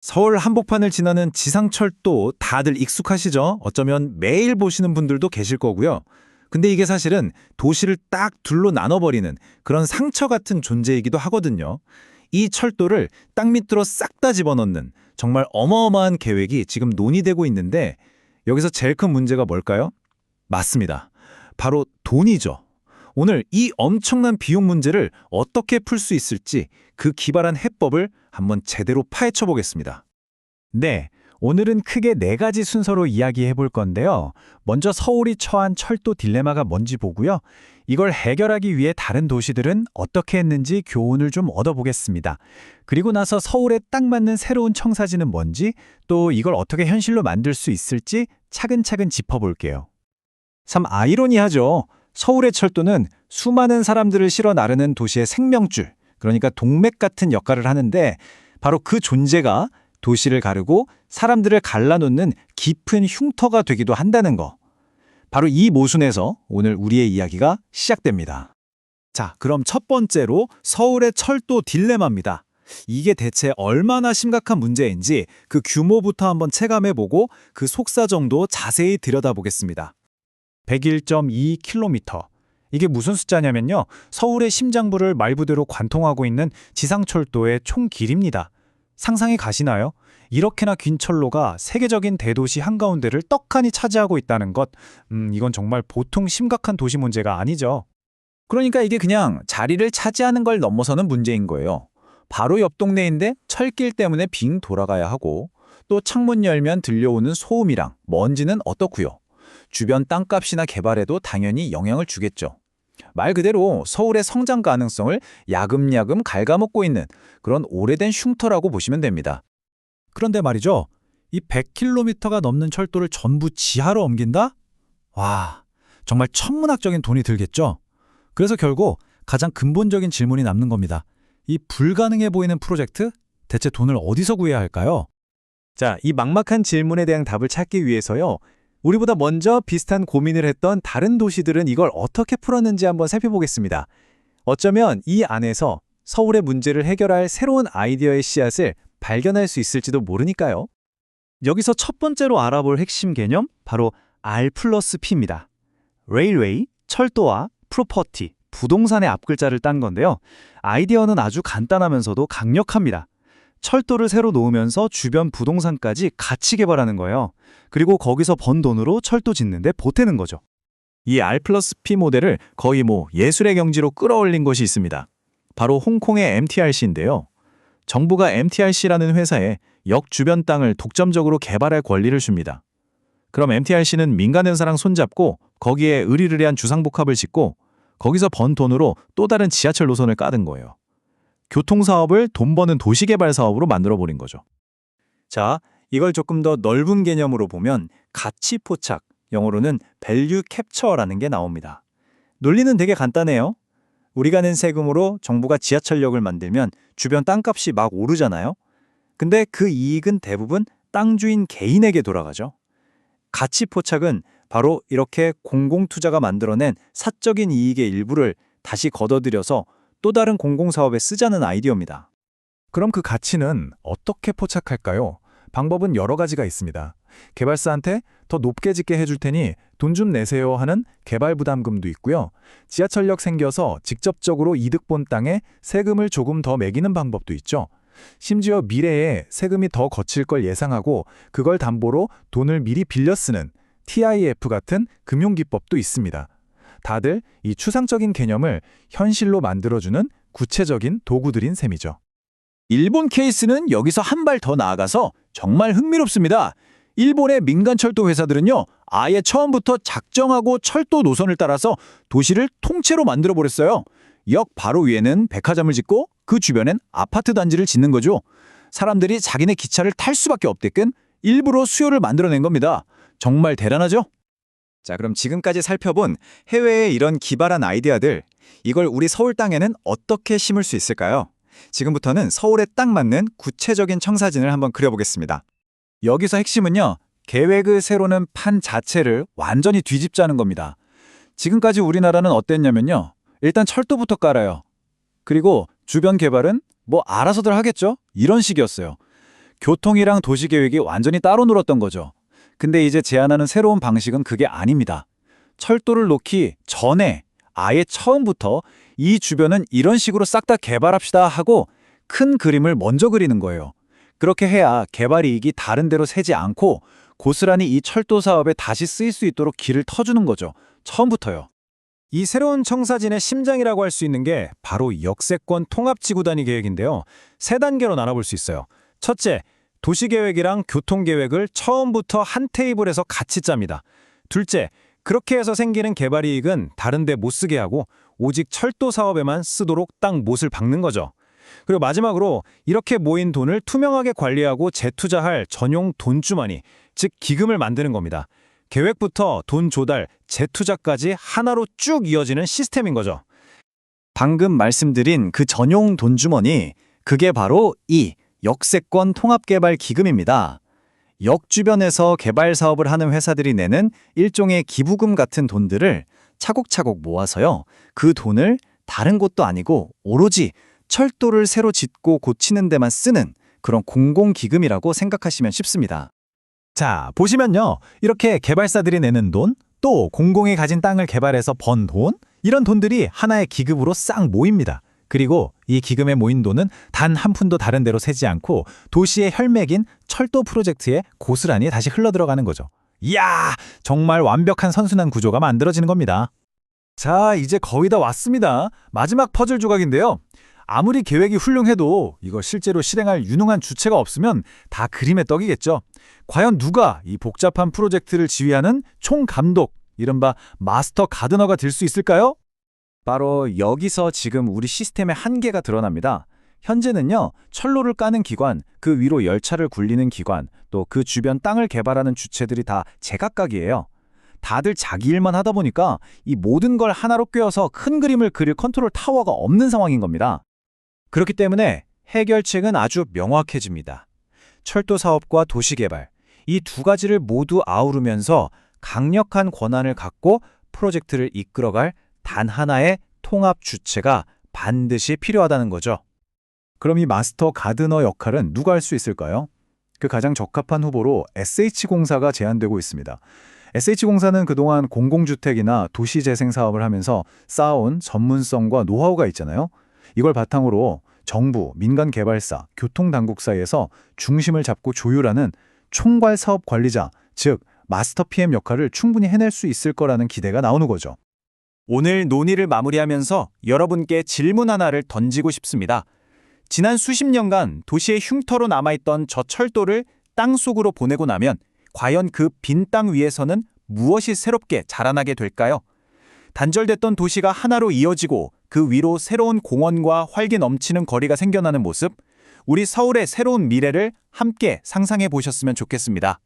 서울 한복판을 지나는 지상철도 다들 익숙하시죠? 어쩌면 매일 보시는 분들도 계실 거고요. 근데 이게 사실은 도시를 딱 둘로 나눠버리는 그런 상처 같은 존재이기도 하거든요. 이 철도를 땅 밑으로 싹 다 집어넣는 정말 어마어마한 계획이 지금 논의되고 있는데 여기서 제일 큰 문제가 뭘까요? 맞습니다. 바로 돈이죠. 오늘 이 엄청난 비용 문제를 어떻게 풀 수 있을지 그 기발한 해법을 한번 제대로 파헤쳐 보겠습니다. 네, 오늘은 크게 네 가지 순서로 이야기해 볼 건데요. 먼저 서울이 처한 철도 딜레마가 뭔지 보고요. 이걸 해결하기 위해 다른 도시들은 어떻게 했는지 교훈을 좀 얻어보겠습니다. 그리고 나서 서울에 딱 맞는 새로운 청사진은 뭔지, 또 이걸 어떻게 현실로 만들 수 있을지 차근차근 짚어볼게요. 참 아이러니하죠. 서울의 철도는 수많은 사람들을 실어 나르는 도시의 생명줄, 그러니까 동맥 같은 역할을 하는데 바로 그 존재가 도시를 가르고 사람들을 갈라놓는 깊은 흉터가 되기도 한다는 거. 바로 이 모순에서 오늘 우리의 이야기가 시작됩니다. 자, 그럼 첫 번째로 서울의 철도 딜레마입니다. 이게 대체 얼마나 심각한 문제인지 그 규모부터 한번 체감해보고 그 속사정도 자세히 들여다보겠습니다. 101.2km. 이게 무슨 숫자냐면요. 서울의 심장부를 말 그대로 관통하고 있는 지상철도의 총 길입니다. 상상이 가시나요? 이렇게나 긴 철로가 세계적인 대도시 한가운데를 떡하니 차지하고 있다는 것, 이건 정말 보통 심각한 도시 문제가 아니죠. 그러니까 이게 그냥 자리를 차지하는 걸 넘어서는 문제인 거예요. 바로 옆 동네인데 철길 때문에 빙 돌아가야 하고 또 창문 열면 들려오는 소음이랑 먼지는 어떻고요. 주변 땅값이나 개발에도 당연히 영향을 주겠죠. 말 그대로 서울의 성장 가능성을 야금야금 갉아먹고 있는 그런 오래된 흉터라고 보시면 됩니다. 그런데 말이죠. 이 100km가 넘는 철도를 전부 지하로 옮긴다? 와, 정말 천문학적인 돈이 들겠죠? 그래서 결국 가장 근본적인 질문이 남는 겁니다. 이 불가능해 보이는 프로젝트? 대체 돈을 어디서 구해야 할까요? 자, 이 막막한 질문에 대한 답을 찾기 위해서요. 우리보다 먼저 비슷한 고민을 했던 다른 도시들은 이걸 어떻게 풀었는지 한번 살펴보겠습니다. 어쩌면 이 안에서 서울의 문제를 해결할 새로운 아이디어의 씨앗을 발견할 수 있을지도 모르니까요. 여기서 첫 번째로 알아볼 핵심 개념, 바로 R 플러스 P입니다. 레일웨이, 철도와 프로퍼티, 부동산의 앞글자를 딴 건데요. 아이디어는 아주 간단하면서도 강력합니다. 철도를 새로 놓으면서 주변 부동산까지 같이 개발하는 거예요. 그리고 거기서 번 돈으로 철도 짓는데 보태는 거죠. 이 R 플러스 P 모델을 거의 예술의 경지로 끌어올린 곳이 있습니다. 바로 홍콩의 MTRC인데요. 정부가 MTRC라는 회사에 역 주변 땅을 독점적으로 개발할 권리를 줍니다. 그럼 MTRC는 민간 회사랑 손잡고 거기에 으리으리한 주상복합을 짓고 거기서 번 돈으로 또 다른 지하철 노선을 까든 거예요. 교통사업을 돈 버는 도시개발 사업으로 만들어버린 거죠. 자, 이걸 조금 더 넓은 개념으로 보면 가치 포착, 영어로는 밸류 캡처라는 게 나옵니다. 논리는 되게 간단해요. 우리가 낸 세금으로 정부가 지하철역을 만들면 주변 땅값이 막 오르잖아요. 근데 그 이익은 대부분 땅 주인 개인에게 돌아가죠. 가치 포착은 바로 이렇게 공공투자가 만들어낸 사적인 이익의 일부를 다시 걷어들여서 또 다른 공공사업에 쓰자는 아이디어입니다. 그럼 그 가치는 어떻게 포착할까요? 방법은 여러 가지가 있습니다. 개발사한테 더 높게 짓게 해줄 테니 돈 좀 내세요 하는 개발부담금도 있고요. 지하철역 생겨서 직접적으로 이득 본 땅에 세금을 조금 더 매기는 방법도 있죠. 심지어 미래에 세금이 더 거칠 걸 예상하고 그걸 담보로 돈을 미리 빌려 쓰는 TIF 같은 금융기법도 있습니다. 다들 이 추상적인 개념을 현실로 만들어주는 구체적인 도구들인 셈이죠. 일본 케이스는 여기서 한 발 더 나아가서 정말 흥미롭습니다. 일본의 민간철도 회사들은요, 아예 처음부터 작정하고 철도 노선을 따라서 도시를 통째로 만들어버렸어요. 역 바로 위에는 백화점을 짓고 그 주변엔 아파트 단지를 짓는 거죠. 사람들이 자기네 기차를 탈 수밖에 없게끔 일부러 수요를 만들어낸 겁니다. 정말 대단하죠? 자, 그럼 지금까지 살펴본 해외의 이런 기발한 아이디어들, 이걸 우리 서울 땅에는 어떻게 심을 수 있을까요? 지금부터는 서울에 딱 맞는 구체적인 청사진을 한번 그려보겠습니다. 여기서 핵심은요, 계획을 세우는 판 자체를 완전히 뒤집자는 겁니다. 지금까지 우리나라는 어땠냐면요, 일단 철도부터 깔아요. 그리고 주변 개발은 알아서들 하겠죠? 이런 식이었어요. 교통이랑 도시계획이 완전히 따로 놀았던 거죠. 근데 이제 제안하는 새로운 방식은 그게 아닙니다. 철도를 놓기 전에 아예 처음부터 이 주변은 이런 식으로 싹 다 개발합시다 하고 큰 그림을 먼저 그리는 거예요. 그렇게 해야 개발 이익이 다른 데로 새지 않고 고스란히 이 철도 사업에 다시 쓰일 수 있도록 길을 터주는 거죠. 처음부터요. 이 새로운 청사진의 심장이라고 할 수 있는 게 바로 역세권 통합지구 단위 계획인데요. 세 단계로 나눠볼 수 있어요. 첫째, 도시계획이랑 교통계획을 처음부터 한 테이블에서 같이 짭니다. 둘째, 그렇게 해서 생기는 개발 이익은 다른 데 못 쓰게 하고 오직 철도 사업에만 쓰도록 딱 못을 박는 거죠. 그리고 마지막으로 이렇게 모인 돈을 투명하게 관리하고 재투자할 전용 돈주머니, 즉 기금을 만드는 겁니다. 계획부터 돈 조달, 재투자까지 하나로 쭉 이어지는 시스템인 거죠. 방금 말씀드린 그 전용 돈주머니, 그게 바로 이 역세권 통합개발 기금입니다. 역 주변에서 개발 사업을 하는 회사들이 내는 일종의 기부금 같은 돈들을 차곡차곡 모아서요. 그 돈을 다른 곳도 아니고 오로지 철도를 새로 짓고 고치는 데만 쓰는 그런 공공기금이라고 생각하시면 쉽습니다. 자, 보시면요. 이렇게 개발사들이 내는 돈, 또 공공이 가진 땅을 개발해서 번 돈, 이런 돈들이 하나의 기금으로 싹 모입니다. 그리고 이 기금에 모인 돈은 단 한 푼도 다른 데로 새지 않고 도시의 혈맥인 철도 프로젝트에 고스란히 다시 흘러들어가는 거죠. 이야, 정말 완벽한 선순환 구조가 만들어지는 겁니다. 자, 이제 거의 다 왔습니다. 마지막 퍼즐 조각인데요. 아무리 계획이 훌륭해도 이거 실제로 실행할 유능한 주체가 없으면 다 그림의 떡이겠죠. 과연 누가 이 복잡한 프로젝트를 지휘하는 총감독, 이른바 마스터 가드너가 될 수 있을까요? 바로 여기서 지금 우리 시스템의 한계가 드러납니다. 현재는요, 철로를 까는 기관, 그 위로 열차를 굴리는 기관, 또 그 주변 땅을 개발하는 주체들이 다 제각각이에요. 다들 자기 일만 하다 보니까 이 모든 걸 하나로 꿰어서 큰 그림을 그릴 컨트롤 타워가 없는 상황인 겁니다. 그렇기 때문에 해결책은 아주 명확해집니다. 철도 사업과 도시 개발, 이 두 가지를 모두 아우르면서 강력한 권한을 갖고 프로젝트를 이끌어갈 단 하나의 통합 주체가 반드시 필요하다는 거죠. 그럼 이 마스터 가드너 역할은 누가 할 수 있을까요? 그 가장 적합한 후보로 SH공사가 제안되고 있습니다. SH공사는 그동안 공공주택이나 도시재생 사업을 하면서 쌓아온 전문성과 노하우가 있잖아요. 이걸 바탕으로 정부, 민간 개발사, 교통당국 사이에서 중심을 잡고 조율하는 총괄 사업 관리자, 즉 마스터 PM 역할을 충분히 해낼 수 있을 거라는 기대가 나오는 거죠. 오늘 논의를 마무리하면서 여러분께 질문 하나를 던지고 싶습니다. 지난 수십 년간 도시의 흉터로 남아있던 저 철도를 땅속으로 보내고 나면 과연 그 빈 땅 위에서는 무엇이 새롭게 자라나게 될까요? 단절됐던 도시가 하나로 이어지고 그 위로 새로운 공원과 활기 넘치는 거리가 생겨나는 모습, 우리 서울의 새로운 미래를 함께 상상해 보셨으면 좋겠습니다.